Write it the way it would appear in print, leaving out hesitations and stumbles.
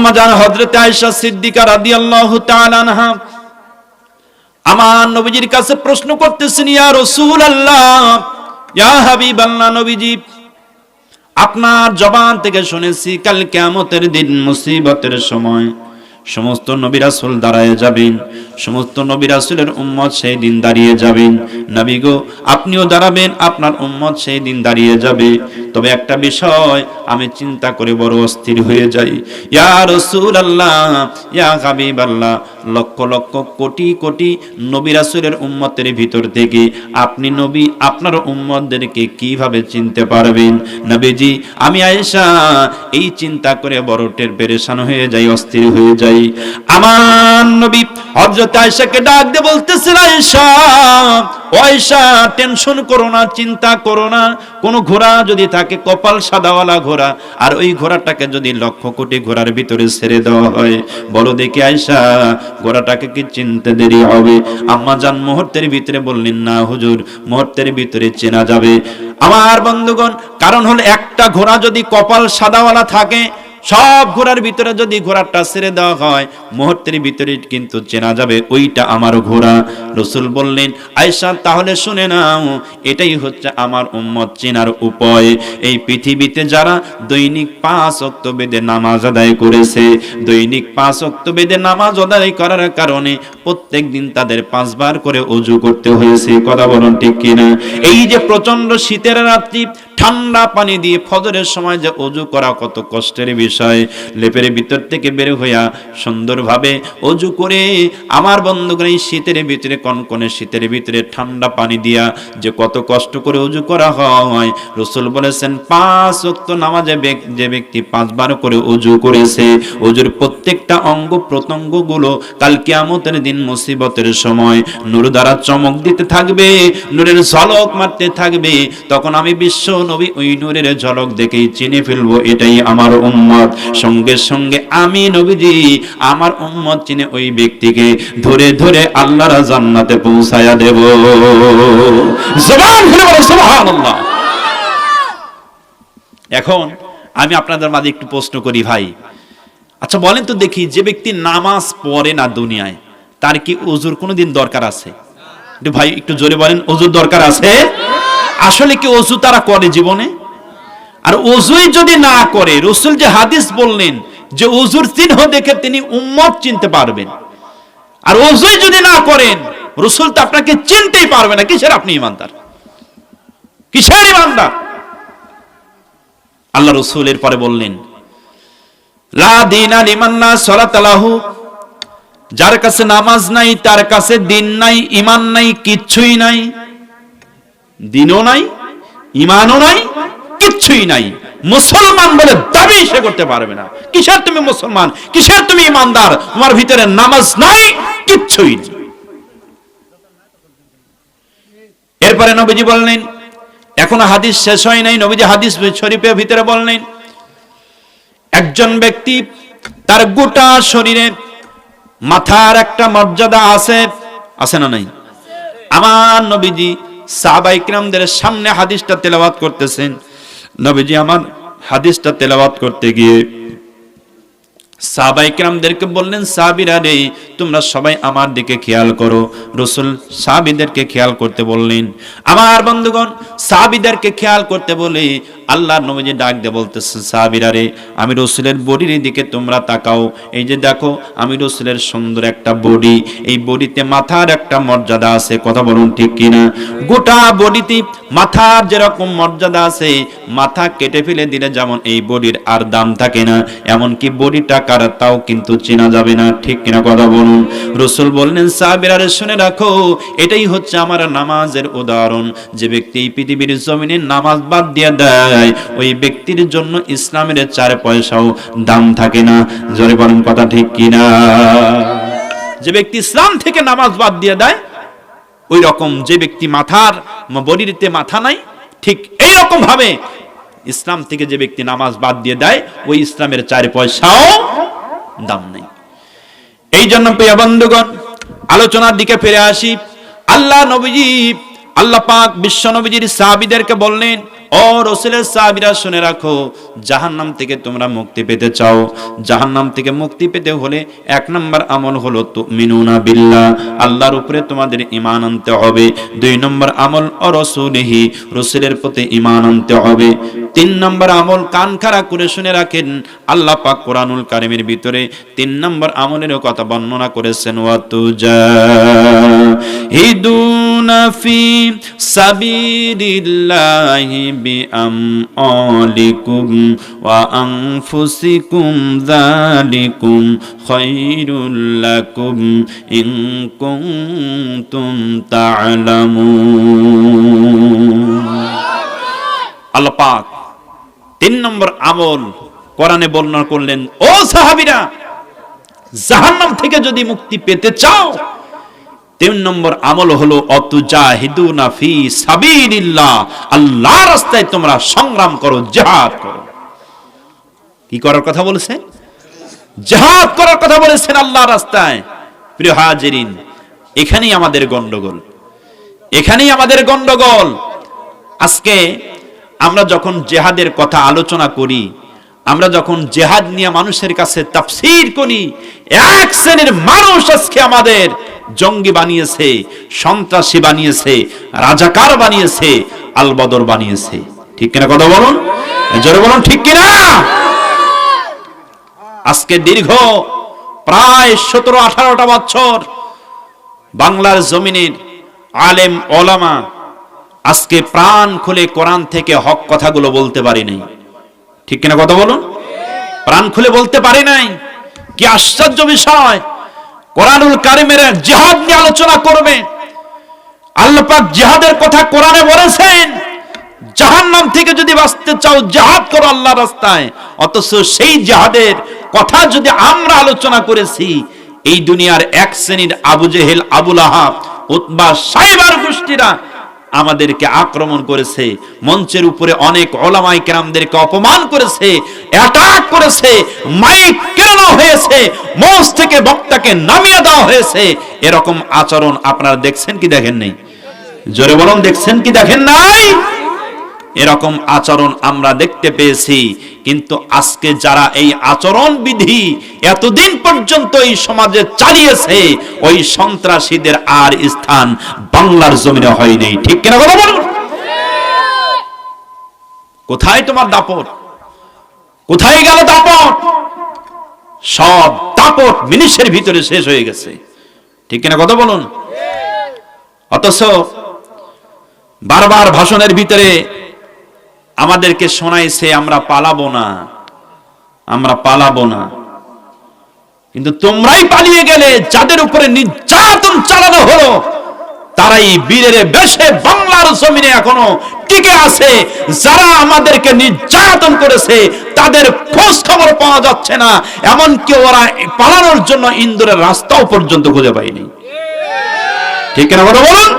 আম্মা জান হযরত আয়েশা সিদ্দিকা রাদিয়াল্লাহু তাআলা আনহা আমার নবীজির কাছে প্রশ্ন করতেছেন, ইয়া রাসূলুল্লাহ, ইয়া হাবিবাল্লাহ, নবীজি আপনার জবান থেকে শুনেছি কাল কিয়ামতের দিন মুসিবতের সময় সমস্ত নবী রাসূল দাঁড়ায় যাবেন, সমস্ত নবী রাসূলের উম্মত সেই দিন দাঁড়িয়ে যাবেন। নবী গো, আপনিও দাঁড়াবেন, আপনার উম্মত সেই দিন দাঁড়িয়ে যাবে। তবে একটা বিষয় আমি চিন্তা করে বড় অস্থির হয়ে যাই। ইয়া রাসূলুল্লাহ, ইয়া হাবিবাল্লাহ, লক্ষ লক্ষ কোটি কোটি নবী রাসূলের উম্মতের ভিতর থেকে আপনি নবী আপনার উম্মতদেরকে কিভাবে চিনতে পারবেন? নবীজি, আমি আয়েশা এই চিন্তা করে বড় পেরেশান হয়ে যাই, অস্থির হয়ে যাই। আমার নবী হযরত আয়েশাকে ডাক দিয়ে বলতেছেন, আয়েশা, ও আয়েশা, টেনশন করো না, চিন্তা করো না। কোন ঘোড়া যদি থাকে কপাল সাদাওয়ালা ঘোড়া, আর ওই ঘোড়াটাকে যদি লক্ষ কোটি ঘোড়ার ভিতরে ছেড়ে দেওয়া হয়, বলো দেখি আয়েশা, ঘোড়াটাকে কি চিনতে দেরি হবে? আম্মা জান মুহূর্তের ভিতরে বললেন, না হুজুর, মুহূর্তের ভিতরে চেনা যাবে। আমার বন্ধুগণ, কারণ হলো একটা ঘোড়া যদি কপাল সাদাওয়ালা থাকে, সব ঘোড়ার ভিতরে যদি ঘোড়াটা ছেড়ে দেওয়া হয়, মুহূর্তের ভিতরে কিন্তু চেনা যাবে ওইটা আমার ঘোড়া। রাসূল বললেন, আয়েশা তাহলে শুনে নাও, এটাই হচ্ছে আমার উম্মত চেনার উপায়। এই পৃথিবীতে যারা দৈনিক 5 ওয়াক্ত বেদে নামাজ আদায় করেছে, দৈনিক 5 ওয়াক্ত বেদে নামাজ আদায় করার কারণে প্রত্যেক দিন তাদের 5 বার করে ওযু করতে হয়েছে। কথা বলুন ঠিক কিনা? এই যে প্রচন্ড শীতের রাত্রি, ঠান্ডা পানি দিয়ে ফজরের সময় যে ওযু করা কত কষ্টের বিষয়। লেপের ভিতর থেকে বের হইয়া সুন্দরভাবে ওযু করে আমার বন্ধুগণ, এই শীতের ভিতরে, কনকনে শীতের ভিতরে ঠান্ডা পানি দিয়া যে কত কষ্ট করে ওযু করা হয়। রাসূল বলেছেন, 5 ওয়াক্ত নামাজে যে ব্যক্তি 5 বার করে ওযু করেছে, ওযুর প্রত্যেকটা অঙ্গ প্রত্যঙ্গ গুলো কাল কিয়ামতের দিন মুসিবতের সময় নূর দ্বারা চমক দিতে থাকবে, নূরের ঝলক মারতে থাকবে। তখন আমি বিশ্ব নবী ওই নূরের ঝলক দেখেই চিনে ফেলবো এটাই আমার উম্মত। সঙ্গে সঙ্গে আমি নবীজি আমার উম্মত চিনে ওই ব্যক্তিকে ধরে ধরে আল্লাহর জান্নাতে পৌঁছায়া দেব। জবান খুলে বলো সুবহানাল্লাহ। এখন আমি আপনাদের মাঝে একটু প্রশ্ন করি, ভাই আচ্ছা বলেন তো দেখি, যে ব্যক্তি নামাজ পড়ে না দুনিয়ায়, তার কি ওযুর কোনোদিন দরকার আছে? ভাই একটু জোরে বলেন, ওযুর দরকার আছে? আসলে কি ওযু তারা করে জীবনে? আর ওযুই যদি না করে, রাসূল যে হাদিস বললেন যে ওযুর চিহ্ন দেখে তিনি উম্মত চিনতে পারবেন, আর ওযুই যদি না করেন, রাসূল তো আপনাকে চিনতেই পারবে না। কিসের আপনি ঈমানদার? কিসের ঈমানদার? আল্লাহ রাসূল এর পরে বললেন, লা দীনা লিমান লা সালাতা লাহু, যার কাছে নামাজ নাই তার কাছে দিন নাই, ঈমান নাই, কিচ্ছুই নাই। দিনও নাই, ঈমানও নাই, কিচ্ছুই নাই। মুসলমান বলে দাবি সে করতে পারবে না। কিসের তুমি মুসলমান, কিসের তুমি ঈমানদার? তোমার ভিতরে নামাজ নাই, কিচ্ছুই নেই। এরপরে নবীজি বললেন, এখনো হাদিস শেষ হয় নাই, নবীজি হাদিস শরীফের ভিতরে বললেন, একজন ব্যক্তি তার গোটা শরীরে মাথার একটা মর্যাদা আছে, আছে না নাই? আমার নবীজি সাহাবায়ে কিরামদের সামনে হাদিসটা তেলাওয়াত করতেছেন। নবীজি আমার হাদিসটা তেলাওয়াত করতে গিয়ে সাহাবায়ে কিরামদেরকে বললেন, সাহাবীরা রে, তোমরা সবাই আমার দিকে খেয়াল করো। রাসূল সাহাবীদেরকে খেয়াল করতে বললেন। আমার বন্ধুগণ, সাহাবীদেরকে খেয়াল করতে বলে আল্লাহর নবীজি ডাক দিয়ে বলতেছে, সাহাবীরা রে, আমি রাসূলের বডির দিকে তোমরা তাকাও। এই যে দেখো, আমি রাসূলের সুন্দর একটা বডি, এই বডিতে মাথার একটা মর্যাদা আছে। কথা বলুন ঠিক কিনা? গোটা বডিতে মাথার যেরকম মর্যাদা আছে, মাথা কেটে ফেলে দিলে যেমন এই বডির আর দাম থাকে না, এমনকি বডিটা কার তাও কিন্তু চেনা যাবে না। ঠিক কিনা? কথা বলুন। রাসূল বললেন, সাহাবীরা রে, শুনে রাখো, এটাই হচ্ছে আমার নামাজের উদাহরণ। যে ব্যক্তি এই পৃথিবীর জমিনে নামাজ বাদ দিয়ে দেয়, ওই ব্যক্তির জন্য ইসলামের 4 পয়সাও দাম থাকে না। জোরে বলুন কথা ঠিক কিনা? যে ব্যক্তি ইসলাম থেকে নামাজ বাদ দিয়ে দেয়, ওই রকম যে ব্যক্তি মাথার বডিতে মাথা নাই, ঠিক এই রকম ভাবে ইসলাম থেকে যে ব্যক্তি নামাজ বাদ দিয়ে দেয়, ওই ইসলামের 4 পয়সাও দাম নেই। এই জন্য প্রিয় বন্ধুগণ, আলোচনার দিকে ফিরে আসি। আল্লাহ নবীজি, আল্লাহ পাক বিশ্ব নবীজির সাহাবীদেরকে বললেন, ও ও রাসূলের সাহাবীরা শুনে রাখো, জাহান্নাম থেকে তোমরা মুক্তি পেতে চাও, জাহান্নাম থেকে মুক্তি পেতে হলে 1 নম্বর আমল হলো তুমিনুনা বিল্লাহ, আল্লাহর উপরে তোমাদের ঈমান আনতে হবে। 2 নম্বর আমল ও রাসূলিহি, রাসূলের প্রতি ঈমান আনতে হবে। 3 নম্বর আমল কান খাড়া করে শুনে রাখেন, আল্লাহ পাক কোরআনুল কারীমের ভিতরে 3 নম্বর আমলের কথা বর্ণনা করেছেন, ওয়া তুজাহিদুনা ফি সাবিলিল্লাহি বিআমওয়ালিকুম ওয়া আনফুসিকুম যালিকুম খায়রুল লাকুম ইন কুনতুম তা'লামুন। আল্লাহ পাক 3 নম্বর আমল কোরআনে বর্ণনা করলেন, ও সাহাবীরা, জাহান্নাম থেকে যদি মুক্তি পেতে চাও 3 নম্বর আমল হলো অতুজাহিদুনা ফি সাবিলিল্লাহ, আল্লাহর রাস্তায় তোমরা সংগ্রাম করো, জিহাদ করো। কি করার কথা বলেছেন? জিহাদ করার কথা বলেছেন আল্লাহর রাস্তায়। প্রিয় হাজিরিন, এখানেই আমাদের গন্ডগোল, এখানেই আমাদের গন্ডগোল। আজকে আমরা যখন জিহাদের কথা আলোচনা করি, আমরা যখন জিহাদ নিয়ে মানুষের কাছে তাফসীর করি, এক শ্রেণীর মানুষ আজকে আমাদের জঙ্গি বানিয়েছে, সন্ত্রাসী বানিয়েছে, রাজাকার বানিয়েছে, আল বদর বানিয়েছে। ঠিক কিনা কথা বলুন, জোরে বলুন, ঠিক কিনা? আজকে দীর্ঘ প্রায় 17-18টা বছর বাংলার জমিনের আলেম ওলামা আজকে প্রাণ খুলে কোরআন থেকে হক কথাগুলো বলতে পারি নাই। ঠিক কিনা কথা বলুন? প্রাণ খুলে বলতে পারি নাই। কি আশ্চর্য বিষয়! কোরআনুল কারীমের জিহাদ নিয়ে আলোচনা করবে, আল্লাহ পাক জিহাদের কথা কোরআনে বলেছেন, জাহান্নাম থেকে যদি বাঁচতে চাও জিহাদ করো আল্লাহর রাস্তায়। অথচ সেই জিহাদের কথা যদি আমরা আলোচনা করেছি, এই দুনিয়ার এক শ্রেণীর আবু জেহেল, আবু লাহাব, উতবা, সাইবার গোষ্ঠীরা আমাদেরকে আক্রমণ করেছে, মঞ্চের উপরে অনেক ওলামায়ে কেরামদেরকে অপমান করেছে, অ্যাটাক করেছে, মাইক কেড়ানো হয়েছে, মঞ্চ থেকে বক্তাকে নামিয়ে দেওয়া হয়েছে। এরকম আচরণ আপনারা দেখছেন কি দেখেন নাই? জোরে বলুন, দেখছেন কি দেখেন নাই? এরকম আচরণ আমরা দেখতে পেয়েছি। কিন্তু আজকে যারা এই আচরণ বিধি এতদিন পর্যন্ত এই সমাজে চালিয়েছে, ওই সন্ত্রাসীদের আর স্থান বাংলার জমিনে হয়নি। ঠিক কিনা কথা বলুন? কোথায় তোমার দাপট? কোথায় গেল দাপট? সব দাপট মিনিটের ভিতরে শেষ হয়ে গেছে। ঠিক কিনা কথা বলুন? অথচ বারবার ভাষণের ভিতরে আমাদেরকে শোনাইছে আমরা পালাবো না, আমরা পালাবো না। কিন্তু তোমরাই পালিয়ে গেলে। যাদের উপরে নির্যাতন চালানো হলো তারাই বীরের বেশে বাংলার জমিনে এখনো টিকে আছে। যারা আমাদেরকে নির্যাতন করেছে তাদের খোঁজ খবর পাওয়া যাচ্ছে না, এমনকি ওরা পালানোর জন্য ইন্দোরের রাস্তাও পর্যন্ত খুঁজে পায়নি। ঠিক না কথা বলুন?